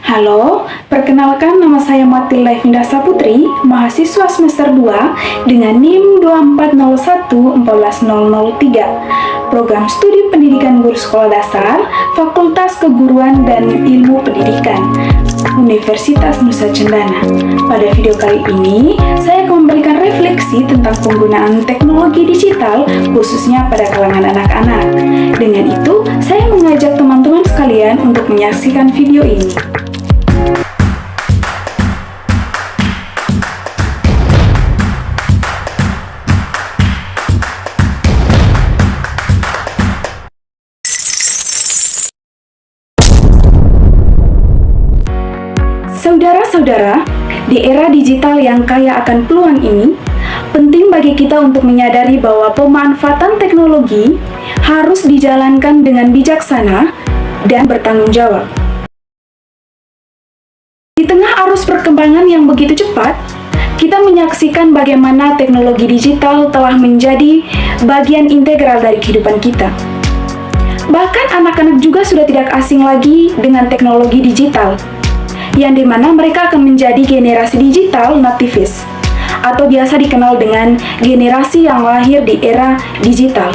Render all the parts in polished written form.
Halo, perkenalkan nama saya Matilda Vindasa Putri, mahasiswa semester 2 dengan NIM 240141003, Program Studi Pendidikan Guru Sekolah Dasar, Fakultas Keguruan dan Ilmu Pendidikan, Universitas Nusa Cendana. Pada video kali ini, saya akan memberikan refleksi tentang penggunaan teknologi digital, khususnya pada kalangan anak-anak. Dengan itu, saya mengajak teman-teman sekalian untuk menyaksikan video ini. Saudara-saudara, di era digital yang kaya akan peluang ini, penting bagi kita untuk menyadari bahwa pemanfaatan teknologi harus dijalankan dengan bijaksana dan bertanggung jawab. Di tengah arus perkembangan yang begitu cepat, kita menyaksikan bagaimana teknologi digital telah menjadi bagian integral dari kehidupan kita. Bahkan anak-anak juga sudah tidak asing lagi dengan teknologi digital, yang dimana mereka akan menjadi generasi digital nativis, atau biasa dikenal dengan generasi yang lahir di era digital.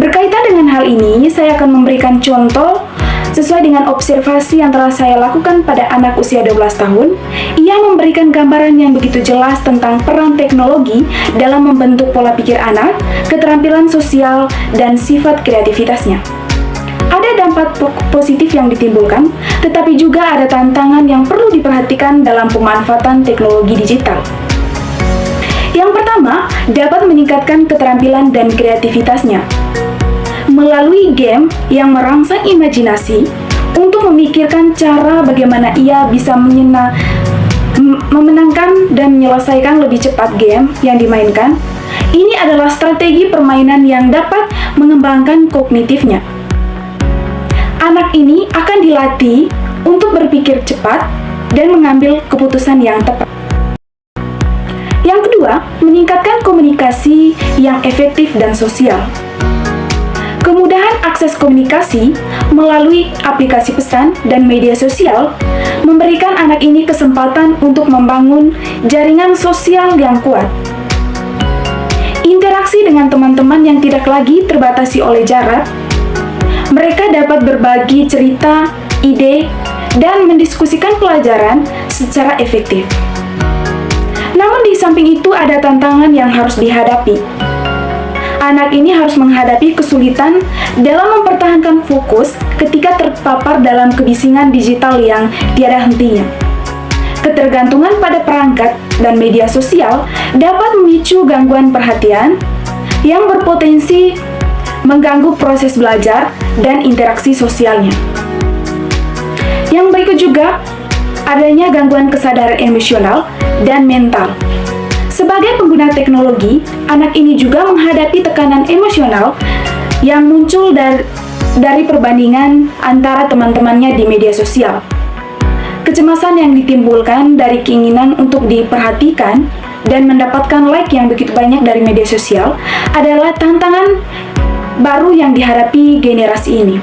Berkaitan dengan hal ini, saya akan memberikan contoh sesuai dengan observasi yang telah saya lakukan pada anak usia 12 tahun. Ia memberikan gambaran yang begitu jelas tentang peran teknologi dalam membentuk pola pikir anak, keterampilan sosial, dan sifat kreativitasnya. Ada dampak positif yang ditimbulkan, tetapi juga ada tantangan yang perlu diperhatikan dalam pemanfaatan teknologi digital. Yang pertama, dapat meningkatkan keterampilan dan kreativitasnya. Melalui game yang merangsang imajinasi untuk memikirkan cara bagaimana ia bisa memenangkan dan menyelesaikan lebih cepat game yang dimainkan, ini adalah strategi permainan yang dapat mengembangkan kognitifnya. Anak ini akan dilatih untuk berpikir cepat dan mengambil keputusan yang tepat. Yang kedua, meningkatkan komunikasi yang efektif dan sosial. Kemudahan akses komunikasi melalui aplikasi pesan dan media sosial memberikan anak ini kesempatan untuk membangun jaringan sosial yang kuat. Interaksi dengan teman-teman yang tidak lagi terbatasi oleh jarak, mereka dapat berbagi cerita, ide, dan mendiskusikan pelajaran secara efektif. Namun di samping itu ada tantangan yang harus dihadapi. Anak ini harus menghadapi kesulitan dalam mempertahankan fokus ketika terpapar dalam kebisingan digital yang tiada hentinya. Ketergantungan pada perangkat dan media sosial dapat memicu gangguan perhatian yang berpotensi mengganggu proses belajar dan interaksi sosialnya. Yang berikut juga adanya gangguan kesadaran emosional dan mental. Sebagai pengguna teknologi, anak ini juga menghadapi tekanan emosional yang muncul dari perbandingan antara teman-temannya di media sosial. Kecemasan yang ditimbulkan dari keinginan untuk diperhatikan dan mendapatkan like yang begitu banyak dari media sosial adalah tantangan baru yang dihadapi generasi ini.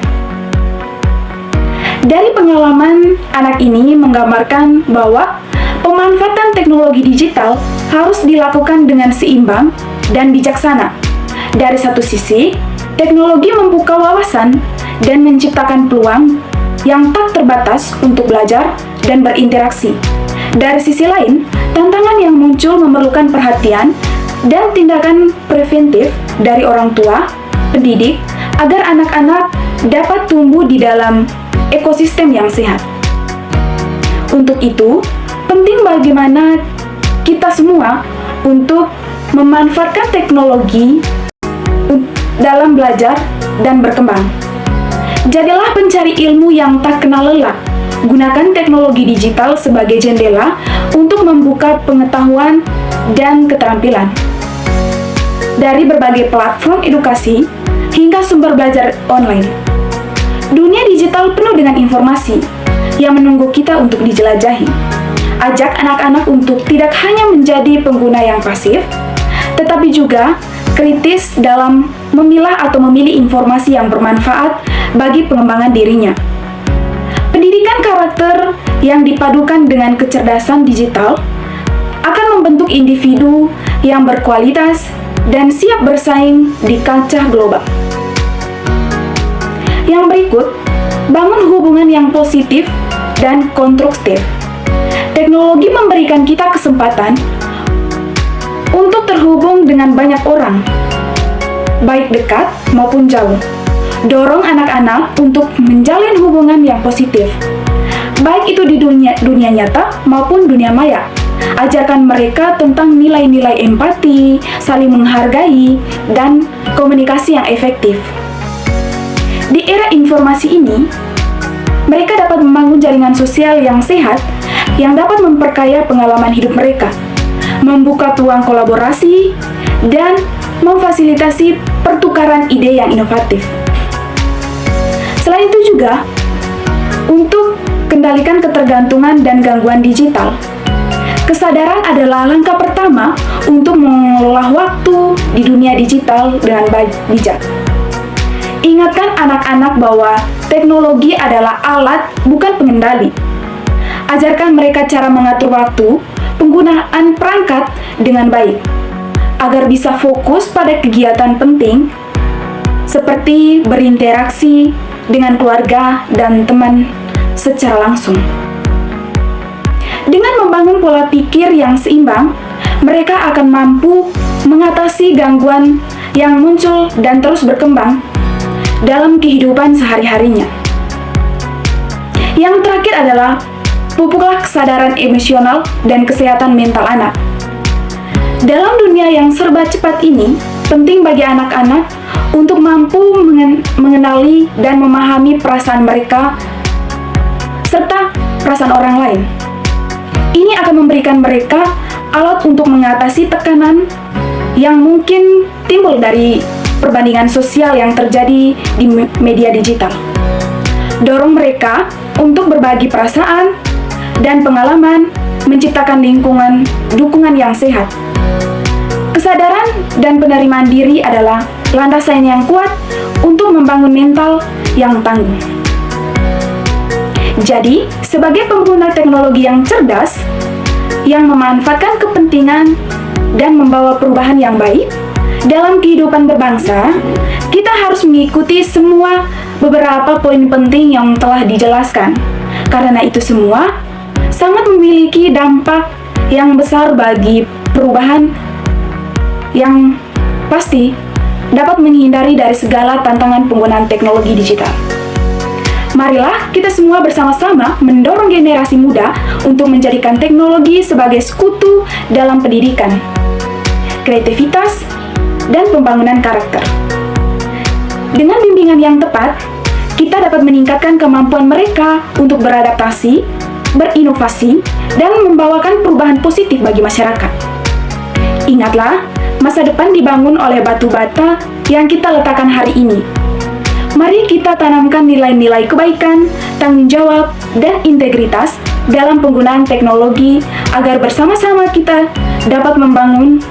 Dari pengalaman, anak ini menggambarkan bahwa pemanfaatan teknologi digital harus dilakukan dengan seimbang dan bijaksana. Dari satu sisi, teknologi membuka wawasan dan menciptakan peluang yang tak terbatas untuk belajar dan berinteraksi. Dari sisi lain, tantangan yang muncul memerlukan perhatian dan tindakan preventif dari orang tua, pendidik, agar anak-anak dapat tumbuh di dalam ekosistem yang sehat. Untuk itu, penting bagaimana kita semua untuk memanfaatkan teknologi dalam belajar dan berkembang. Jadilah pencari ilmu yang tak kenal lelah. Gunakan teknologi digital sebagai jendela untuk membuka pengetahuan dan keterampilan. Dari berbagai platform edukasi hingga sumber belajar online, dunia digital penuh dengan informasi yang menunggu kita untuk dijelajahi. Ajak anak-anak untuk tidak hanya menjadi pengguna yang pasif, tetapi juga kritis dalam memilah atau memilih informasi yang bermanfaat bagi pengembangan dirinya. Pendidikan karakter yang dipadukan dengan kecerdasan digital akan membentuk individu yang berkualitas dan siap bersaing di kancah global. Yang berikut, bangun hubungan yang positif dan konstruktif. Teknologi memberikan kita kesempatan untuk terhubung dengan banyak orang, baik dekat maupun jauh. Dorong anak-anak untuk menjalin hubungan yang positif, baik itu di dunia nyata maupun dunia maya. Ajarkan mereka tentang nilai-nilai empati, saling menghargai, dan komunikasi yang efektif. Di era informasi ini, mereka dapat membangun jaringan sosial yang sehat yang dapat memperkaya pengalaman hidup mereka, membuka peluang kolaborasi, dan memfasilitasi pertukaran ide yang inovatif. Selain itu juga, untuk kendalikan ketergantungan dan gangguan digital, kesadaran adalah langkah pertama untuk mengelola waktu di dunia digital dengan bijak. Ingatkan anak-anak bahwa teknologi adalah alat, bukan pengendali. Ajarkan mereka cara mengatur waktu, penggunaan perangkat dengan baik, agar bisa fokus pada kegiatan penting seperti berinteraksi dengan keluarga dan teman secara langsung. Dengan membangun pola pikir yang seimbang, mereka akan mampu mengatasi gangguan yang muncul dan terus berkembang dalam kehidupan sehari-harinya. Yang terakhir adalah pupuklah kesadaran emosional dan kesehatan mental anak. Dalam dunia yang serba cepat ini, penting bagi anak-anak untuk mampu mengenali dan memahami perasaan mereka serta perasaan orang lain. Ini akan memberikan mereka alat untuk mengatasi tekanan yang mungkin timbul dari perbandingan sosial yang terjadi di media digital. Dorong mereka untuk berbagi perasaan dan pengalaman, menciptakan lingkungan dukungan yang sehat. Kesadaran dan penerimaan diri adalah landasan yang kuat untuk membangun mental yang tangguh. Jadi, sebagai pengguna teknologi yang cerdas, yang memanfaatkan kepentingan dan membawa perubahan yang baik dalam kehidupan berbangsa, kita harus mengikuti semua beberapa poin penting yang telah dijelaskan. Karena itu semua sangat memiliki dampak yang besar bagi perubahan yang pasti dapat menghindari dari segala tantangan penggunaan teknologi digital. Marilah kita semua bersama-sama mendorong generasi muda untuk menjadikan teknologi sebagai sekutu dalam pendidikan, kreativitas, dan pembangunan karakter. Dengan bimbingan yang tepat, kita dapat meningkatkan kemampuan mereka untuk beradaptasi, berinovasi, dan membawakan perubahan positif bagi masyarakat. Ingatlah, masa depan dibangun oleh batu bata yang kita letakkan hari ini. Mari kita tanamkan nilai-nilai kebaikan, tanggung jawab, dan integritas dalam penggunaan teknologi agar bersama-sama kita dapat membangun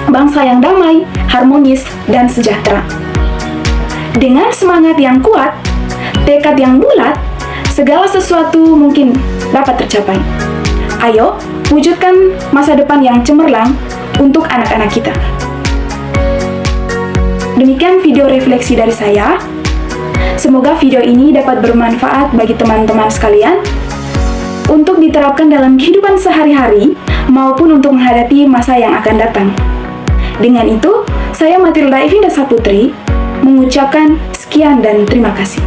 bangsa yang damai, harmonis, dan sejahtera. Dengan semangat yang kuat, tekad yang bulat, segala sesuatu mungkin dapat tercapai. Ayo, wujudkan masa depan yang cemerlang untuk anak-anak kita. Demikian video refleksi dari saya. Semoga video ini dapat bermanfaat bagi teman-teman sekalian untuk diterapkan dalam kehidupan sehari-hari maupun untuk menghadapi masa yang akan datang. Dengan itu, saya Matilda Evinda Saputri mengucapkan sekian dan terima kasih.